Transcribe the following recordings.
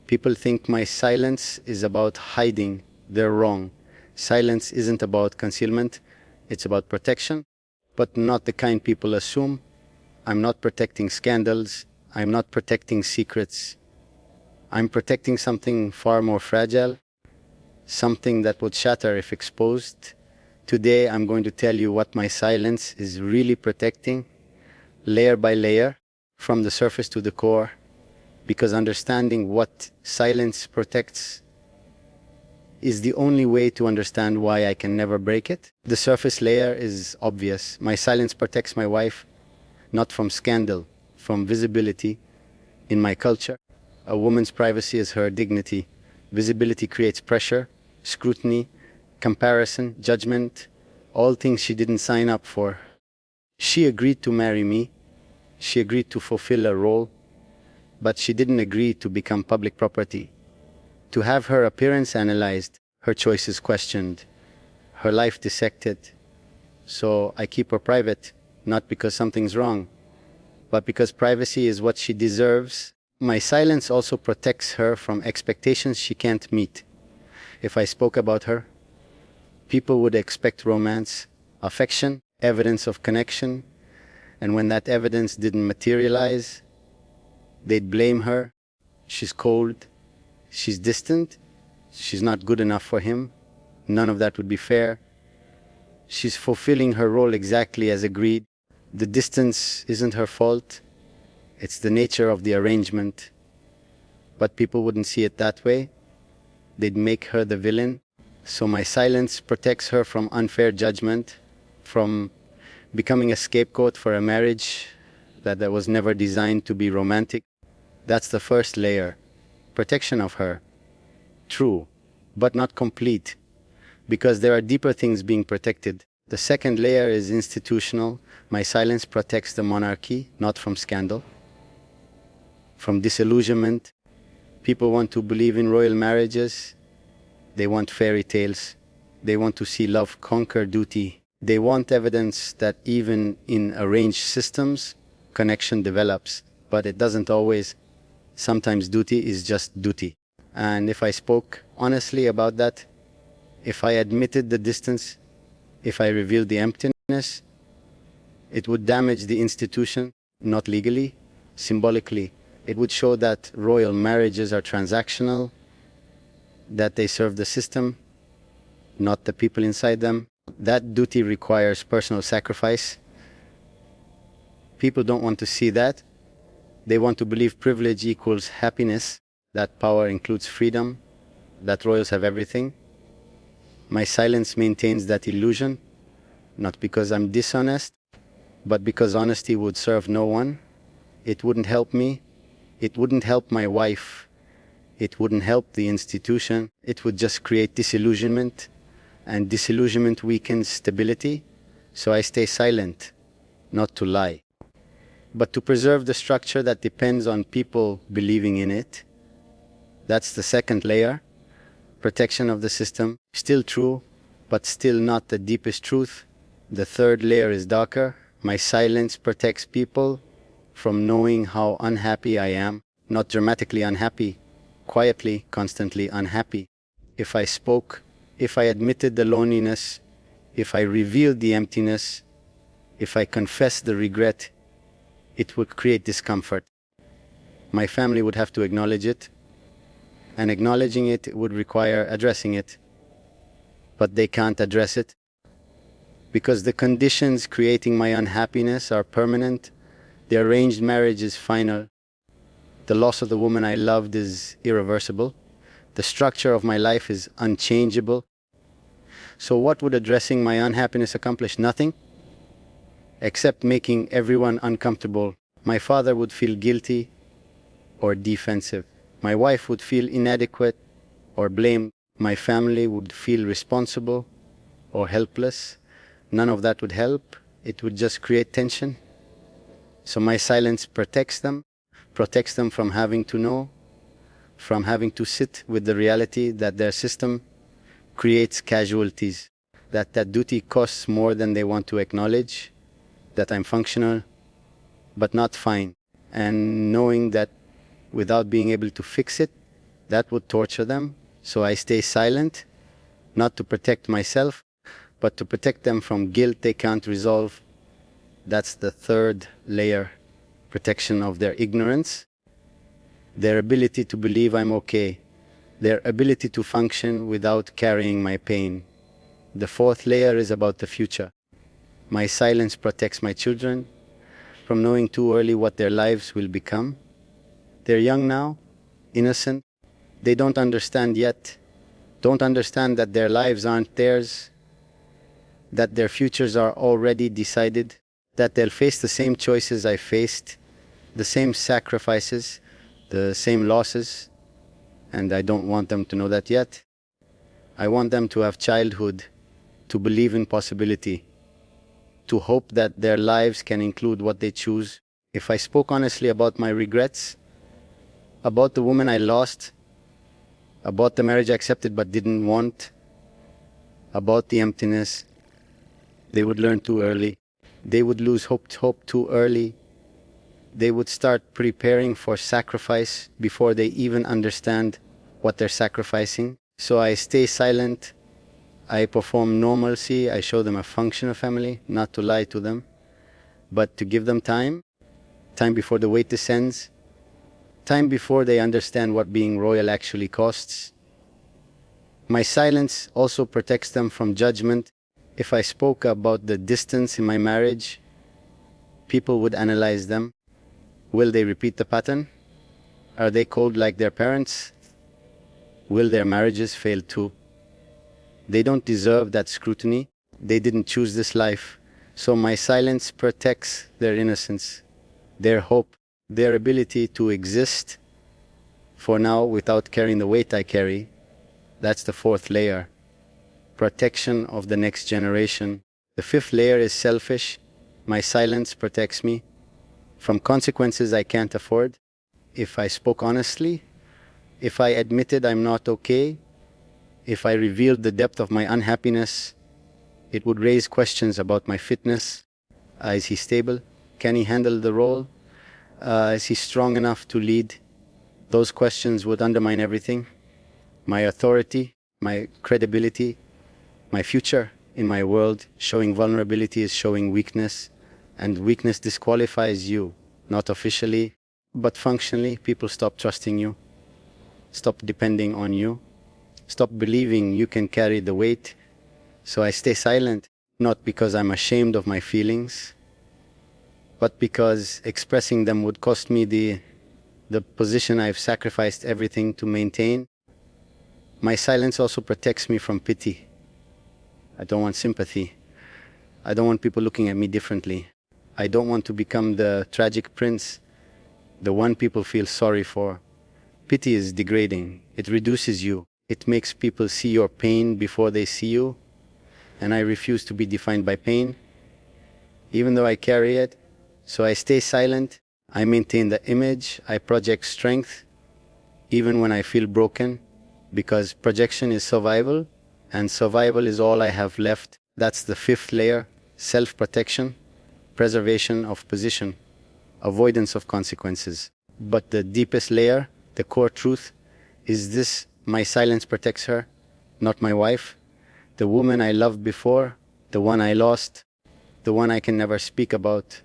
People think my silence is about hiding. They're wrong. Silence isn't about concealment, it's about protection, but not the kind people assume. I'm not protecting scandals, I'm not protecting secrets. I'm protecting something far more fragile, something that would shatter if exposed. Today I'm going to tell you what my silence is really protecting, layer by layer, from the surface to the core, because understanding what silence protects is the only way to understand why I can never break it. The surface layer is obvious. My silence protects my wife, not from scandal, from visibility. In my culture, a woman's privacy is her dignity. Visibility creates pressure, scrutiny, comparison, judgment, all things she didn't sign up for. She agreed to marry me. She agreed to fulfill a role, but she didn't agree to become public property. To have her appearance analyzed, her choices questioned, her life dissected. So I keep her private, not because something's wrong, but because privacy is what she deserves. My silence also protects her from expectations she can't meet. If I spoke about her, people would expect romance, affection, evidence of connection, and when that evidence didn't materialize, they'd blame her. She's cold, she's distant, she's not good enough for him. None of that would be fair. She's fulfilling her role exactly as agreed. The distance isn't her fault, it's the nature of the arrangement. But people wouldn't see it that way. They'd make her the villain. So my silence protects her from unfair judgment, from becoming a scapegoat for a marriage that was never designed to be romantic. That's the first layer, protection of her. True, but not complete, because there are deeper things being protected. The second layer is institutional. My silence protects the monarchy, not from scandal, from disillusionment. People want to believe in royal marriages. They want fairy tales. They want to see love conquer duty. They want evidence that even in arranged systems, connection develops, but it doesn't always. Sometimes duty is just duty. And if I spoke honestly about that, if I admitted the distance, if I revealed the emptiness, it would damage the institution, not legally, symbolically. It would show that royal marriages are transactional, that they serve the system, not the people inside them. That duty requires personal sacrifice. People don't want to see that. They want to believe privilege equals happiness, that power includes freedom, that royals have everything. My silence maintains that illusion, not because I'm dishonest, but because honesty would serve no one. It wouldn't help me. It wouldn't help my wife. It wouldn't help the institution. It would just create disillusionment, and disillusionment weakens stability. So I stay silent, not to lie, but to preserve the structure that depends on people believing in it. That's the second layer, protection of the system. Still true, but still not the deepest truth. The third layer is darker. My silence protects people from knowing how unhappy I am. Not dramatically unhappy, quietly, constantly unhappy. If I spoke, if I admitted the loneliness, if I revealed the emptiness, if I confessed the regret, it would create discomfort. My family would have to acknowledge it, and acknowledging it would require addressing it. But they can't address it, because the conditions creating my unhappiness are permanent. The arranged marriage is final. The loss of the woman I loved is irreversible. The structure of my life is unchangeable. So what would addressing my unhappiness accomplish? Nothing, except making everyone uncomfortable. My father would feel guilty or defensive. My wife would feel inadequate or blamed. My family would feel responsible or helpless. None of that would help. It would just create tension. So my silence protects them from having to know, from having to sit with the reality that their system creates casualties, that duty costs more than they want to acknowledge, that I'm functional but not fine, and knowing that without being able to fix it, That would torture them. So I stay silent, not to protect myself, but to protect them from guilt they can't resolve. That's the third layer, protection of their ignorance, their ability to believe I'm okay, their ability to function without carrying my pain. The fourth layer is about the future. My silence protects my children from knowing too early what their lives will become. They're young now, innocent. They don't understand yet, don't understand that their lives aren't theirs, that their futures are already decided, that they'll face the same choices I faced, the same sacrifices, the same losses, and I don't want them to know that yet. I want them to have childhood, to believe in possibility, to hope that their lives can include what they choose. If I spoke honestly about my regrets, about the woman I lost, about the marriage I accepted but didn't want, about the emptiness, they would learn too early. They would lose hope too early. They would start preparing for sacrifice before they even understand what they're sacrificing. So I stay silent. I perform normalcy. I show them a functional family, not to lie to them, but to give them time before the weight descends, time before they understand what being royal actually costs. My silence also protects them from judgment. If I spoke about the distance in my marriage, people would analyze them. Will they repeat the pattern? Are they cold like their parents? Will their marriages fail too? They don't deserve that scrutiny. They didn't choose this life. So my silence protects their innocence, their hope, their ability to exist for now without carrying the weight I carry. That's the fourth layer, protection of the next generation. The fifth layer is selfish. My silence protects me from consequences I can't afford. If I spoke honestly, if I admitted I'm not okay, if I revealed the depth of my unhappiness, it would raise questions about my fitness. Is he stable? Can he handle the role? Is he strong enough to lead? Those questions would undermine everything. My authority, my credibility, my future in my world. Showing vulnerability is showing weakness, and weakness disqualifies you, not officially, but functionally. People stop trusting you, stop depending on you, stop believing you can carry the weight. So I stay silent, not because I'm ashamed of my feelings, but because expressing them would cost me the position I've sacrificed everything to maintain. My silence also protects me from pity. I don't want sympathy. I don't want people looking at me differently. I don't want to become the tragic prince, the one people feel sorry for. Pity is degrading. It reduces you. It makes people see your pain before they see you. And I refuse to be defined by pain, even though I carry it. So I stay silent. I maintain the image. I project strength, even when I feel broken, because projection is survival, and survival is all I have left. That's the fifth layer, self-protection, preservation of position, avoidance of consequences. But the deepest layer, the core truth, is this: my silence protects her, not my wife, the woman I loved before, the one I lost, the one I can never speak about.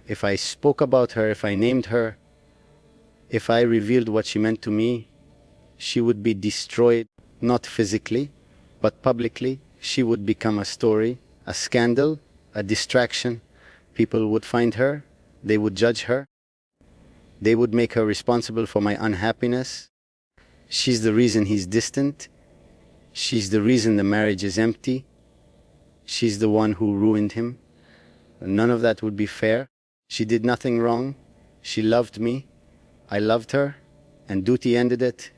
If I spoke about her, if I named her, if I revealed what she meant to me, she would be destroyed, not physically, but publicly. She would become a story, a scandal, a distraction. People would find her, they would judge her, they would make her responsible for my unhappiness. She's the reason he's distant. She's the reason the marriage is empty. She's the one who ruined him. None of that would be fair. She did nothing wrong. She loved me. I loved her, and duty ended it.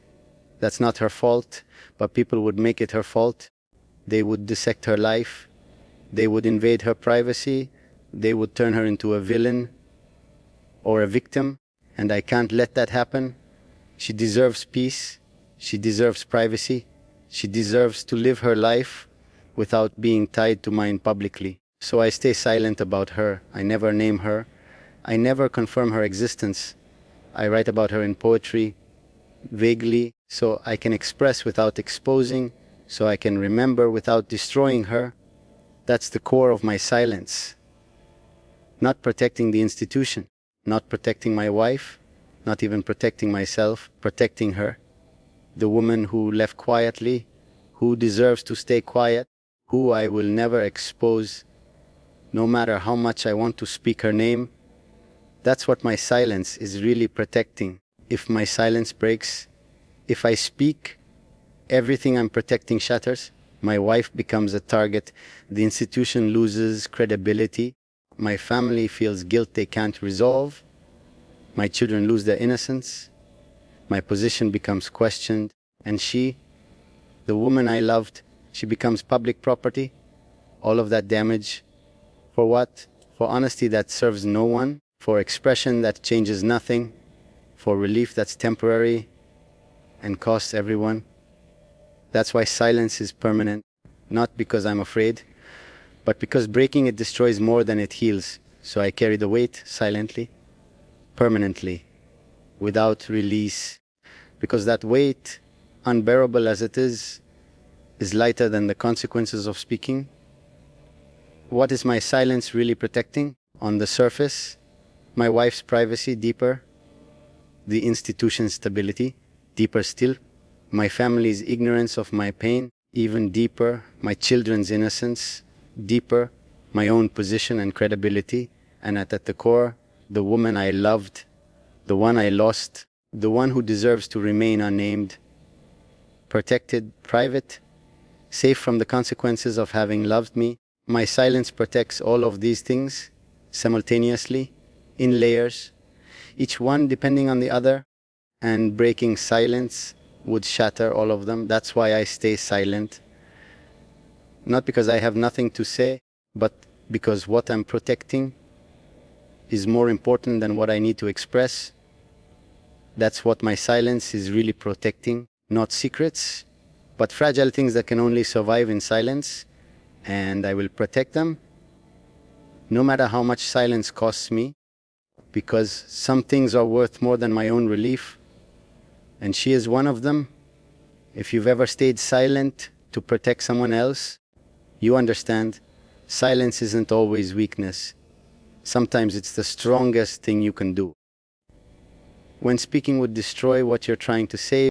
That's not her fault, but people would make it her fault. They would dissect her life. They would invade her privacy. They would turn her into a villain or a victim, and I can't let that happen. She deserves peace. She deserves privacy. She deserves to live her life without being tied to mine publicly. So I stay silent about her. I never name her. I never confirm her existence. I write about her in poetry. vaguely, so I can express without exposing, so I can remember without destroying her. That's the core of my silence. Not protecting the institution, not protecting my wife, not even protecting myself, protecting her. The woman who left quietly, who deserves to stay quiet, who I will never expose, no matter how much I want to speak her name. That's what my silence is really protecting. If my silence breaks, if I speak, everything I'm protecting shatters. My wife becomes a target. The institution loses credibility. My family feels guilt they can't resolve. My children lose their innocence. My position becomes questioned. And she, the woman I loved, she becomes public property. All of that damage. For what? For honesty that serves no one. For expression that changes nothing. For relief that's temporary and costs everyone. That's why silence is permanent. Not because I'm afraid, but because breaking it destroys more than it heals. So I carry the weight silently, permanently, without release. Because that weight, unbearable as it is lighter than the consequences of speaking. What is my silence really protecting? On the surface, my wife's privacy deeper, the institution's stability deeper still, my family's ignorance of my pain even deeper, my children's innocence deeper, my own position and credibility, and at the core, the woman I loved, the one I lost, the one who deserves to remain unnamed, protected, private, safe from the consequences of having loved me. My silence protects all of these things simultaneously, in layers, each one depending on the other, and breaking silence would shatter all of them. That's why I stay silent. Not because I have nothing to say, but because what I'm protecting is more important than what I need to express. That's what my silence is really protecting. Not secrets, but fragile things that can only survive in silence. And I will protect them, no matter how much silence costs me, because some things are worth more than my own relief. And she is one of them. If you've ever stayed silent to protect someone else, you understand silence isn't always weakness. Sometimes it's the strongest thing you can do. When speaking would destroy what you're trying to say,